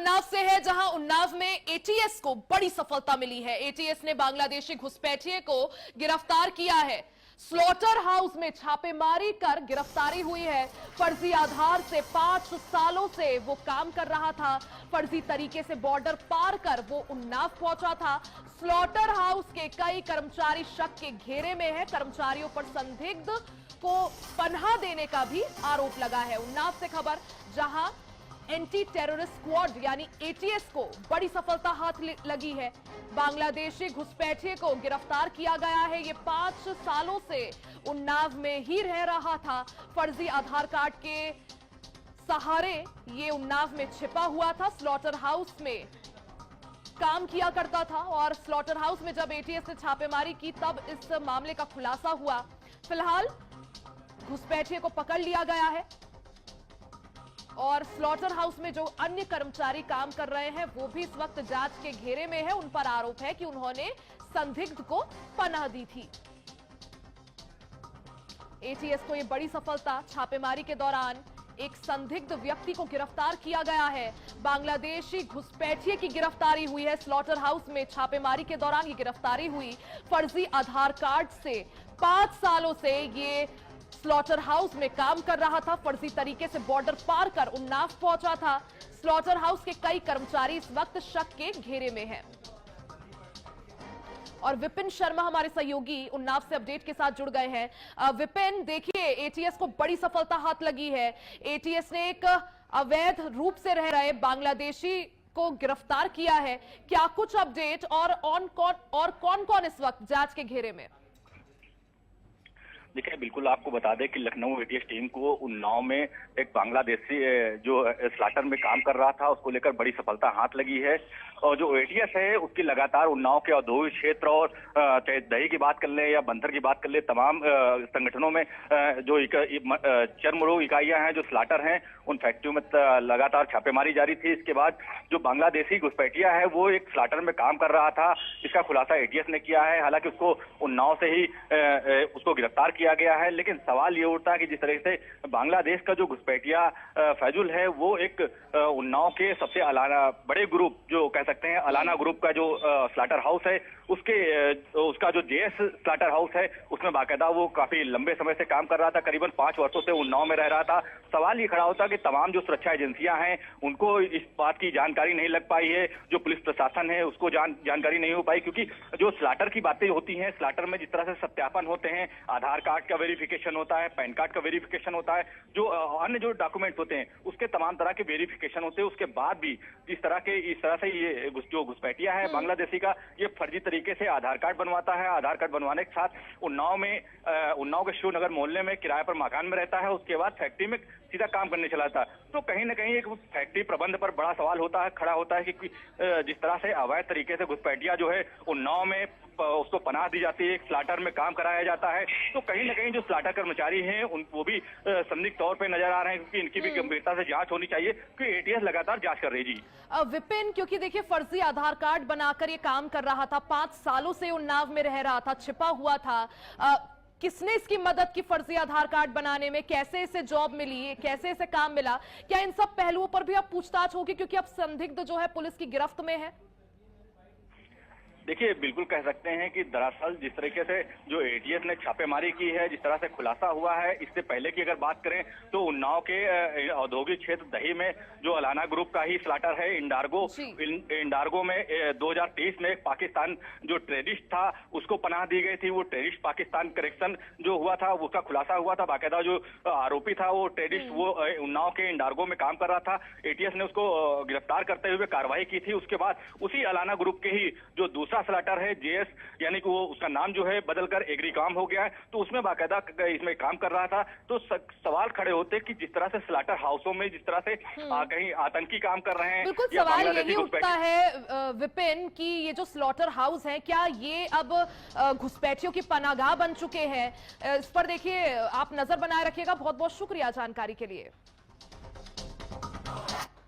उन्नाव से है, जहां उन्नाव में एटीएस को बड़ी सफलता मिली है। एटीएस ने बांग्लादेशी घुसपैठिए को गिरफ्तार किया है। स्लॉटर हाउस में छापेमारी कर गिरफ्तारी हुई है। फर्जी आधार से 5 सालों से वो काम कर रहा था। फर्जी तरीके से बॉर्डर पार कर वो उन्नाव पहुंचा था। स्लॉटर हाउस के कई कर्मचारी शक के घेरे में है। कर्मचारियों पर संदिग्ध को पनाह देने का भी आरोप लगा है। उन्नाव से खबर, जहां एंटी टेररिस्ट स्क्वाड यानी एटीएस को बड़ी सफलता हाथ लगी है। बांग्लादेशी घुसपैठिए को गिरफ्तार किया गया है। ये 5 सालों से उन्नाव में ही रह रहा था। फर्जी आधार कार्ड के सहारे ये उन्नाव में छिपा हुआ था। स्लॉटर हाउस में काम किया करता था और स्लॉटर हाउस में जब एटीएस ने छापेमारी की तब इस मामले का खुलासा हुआ। फिलहाल घुसपैठिए को पकड़ लिया गया है और स्लॉटर हाउस में जो अन्य कर्मचारी काम कर रहे हैं वो भी इस वक्त जांच के घेरे में है। उन पर आरोप है कि उन्होंने संदिग्ध को पनाह दी थी। एटीएस को यह बड़ी सफलता, छापेमारी के दौरान एक संदिग्ध व्यक्ति को गिरफ्तार किया गया है। बांग्लादेशी घुसपैठिए की गिरफ्तारी हुई है। स्लॉटर हाउस में छापेमारी के दौरान ये गिरफ्तारी हुई। फर्जी आधार कार्ड से 5 सालों से ये स्लॉटर हाउस में काम कर रहा था। फर्जी तरीके से बॉर्डर पार कर उन्नाव पहुंचा था। स्लॉटर हाउस के कई कर्मचारी इस वक्त शक के घेरे में हैं। और विपिन शर्मा हमारे सहयोगी उन्नाव से अपडेट के साथ जुड़ गए हैं। विपिन, देखिए एटीएस को बड़ी सफलता हाथ लगी है। एटीएस ने एक अवैध रूप से रह रहे बांग्लादेशी को गिरफ्तार किया है। क्या कुछ अपडेट और कौन कौन इस वक्त जांच के घेरे में? देखिए, बिल्कुल आपको बता दें कि लखनऊ एटीएस टीम को उन्नाव में एक बांग्लादेशी जो स्लॉटर में काम कर रहा था उसको लेकर बड़ी सफलता हाथ लगी है। और जो एटीएस है उसकी लगातार उन्नाव के औद्योगिक क्षेत्र और चाहे दही की बात कर ले या बंदर की बात कर ले, तमाम संगठनों में जो चर्मरोग इकाइयां हैं, जो स्लॉटर हैं, उन फैक्ट्रियों में लगातार छापेमारी जारी थी। इसके बाद जो बांग्लादेशी घुसपैठिया है वो एक स्लॉटर में काम कर रहा था, इसका खुलासा एटीएस ने किया है। हालांकि उसको उन्नाव से ही उसको गिरफ्तार किया गया है। लेकिन सवाल ये उठता है कि जिस तरह से बांग्लादेश का जो घुसपैठिया फैजुल है वो एक उन्नाव के सबसे बड़े ग्रुप, जो कह सकते हैं अलाना ग्रुप का जो स्लॉटर हाउस है, उसका जो जेएस स्लॉटर हाउस है उसमें बाकायदा वो काफी लंबे समय से काम कर रहा था। करीबन 5 वर्षों से उन्नाव में रह रहा था। सवाल ये खड़ा होता है कि तमाम जो सुरक्षा एजेंसियां हैं उनको इस बात की जानकारी नहीं लग पाई है, जो पुलिस प्रशासन है उसको जानकारी नहीं हो पाई, क्योंकि जो स्लॉटर की बातें होती हैं, स्लॉटर में जिस तरह से सत्यापन होते हैं, आधार कार्ड का वेरिफिकेशन होता है, पैन कार्ड का वेरिफिकेशन होता है, जो अन्य जो डॉक्यूमेंट्स होते हैं उसके तमाम तरह के वेरिफिकेशन होते हैं। उसके बाद भी इस तरह से ये जो घुसपैठिया है बांग्लादेशी का, ये फर्जी तरीके से आधार कार्ड बनवाता है। आधार कार्ड बनवाने के साथ उन्नाव के शिवनगर मोहल्ले में किराए पर मकान में रहता है। उसके बाद फैक्ट्री में सीधा काम करने चला था। तो कहीं ना कहीं एक फैक्ट्री प्रबंध पर बड़ा सवाल खड़ा होता है कि जिस तरह से अवैध तरीके से घुसपैठिया जो है उन्नाव में उसको पनाह दी जाती है, एक स्लॉटर में काम कराया जाता है, तो कहीं ना कहीं जो स्लॉटर कर्मचारी हैं वो भी संदिग्ध तौर पे नजर आ रहे हैं, क्योंकि इनकी भी गंभीरता से जांच होनी चाहिए, क्योंकि एटीएस लगातार जांच कर रही है। जी विपिन, क्योंकि देखिए फर्जी आधार कार्ड बनाकर ये काम कर रहा था, 5 सालों से उन्नाव में रह रहा था, छिपा हुआ था। किसने इसकी मदद की फर्जी आधार कार्ड बनाने में? कैसे इसे जॉब मिली? कैसे इसे काम मिला? क्या इन सब पहलुओं पर भी अब पूछताछ होगी, क्योंकि अब संदिग्ध जो है पुलिस की गिरफ्त में है? देखिए, बिल्कुल कह सकते हैं कि दरअसल जिस तरीके से जो एटीएस ने छापेमारी की है, जिस तरह से खुलासा हुआ है, इससे पहले की अगर बात करें तो उन्नाव के औद्योगिक क्षेत्र दही में जो अलाना ग्रुप का ही स्लॉटर है इंडार्गो में 2023 में एक पाकिस्तान जो टेररिस्ट था उसको पनाह दी गई थी। वो टेररिस्ट पाकिस्तान करेक्शन जो हुआ था उसका खुलासा हुआ था। बाकायदा जो आरोपी था वो टेररिस्ट वो उन्नाव के इंडार्गो में काम कर रहा था। एटीएस ने उसको गिरफ्तार करते हुए कार्रवाई की थी। उसके बाद उसी अलाना ग्रुप के ही जो दूसरा स्लॉटर है जेएस, यानी कि वो उसका नाम जो है बदलकर एग्रीकॉम हो गया है, तो उसमें बाकायदा इसमें काम कर रहा था। तो सवाल खड़े होते कि जिस तरह से स्लॉटर हाउसों में जिस तरह से कहीं आतंकी काम कर रहे हैं। बिल्कुल सवाल यही उठता है विपिन कि ये जो स्लॉटर हाउस है, क्या ये अब घुसपैठियों की पनाहगाह बन चुके हैं? इस पर देखिए आप नजर बनाए रखिएगा। बहुत बहुत शुक्रिया जानकारी के लिए।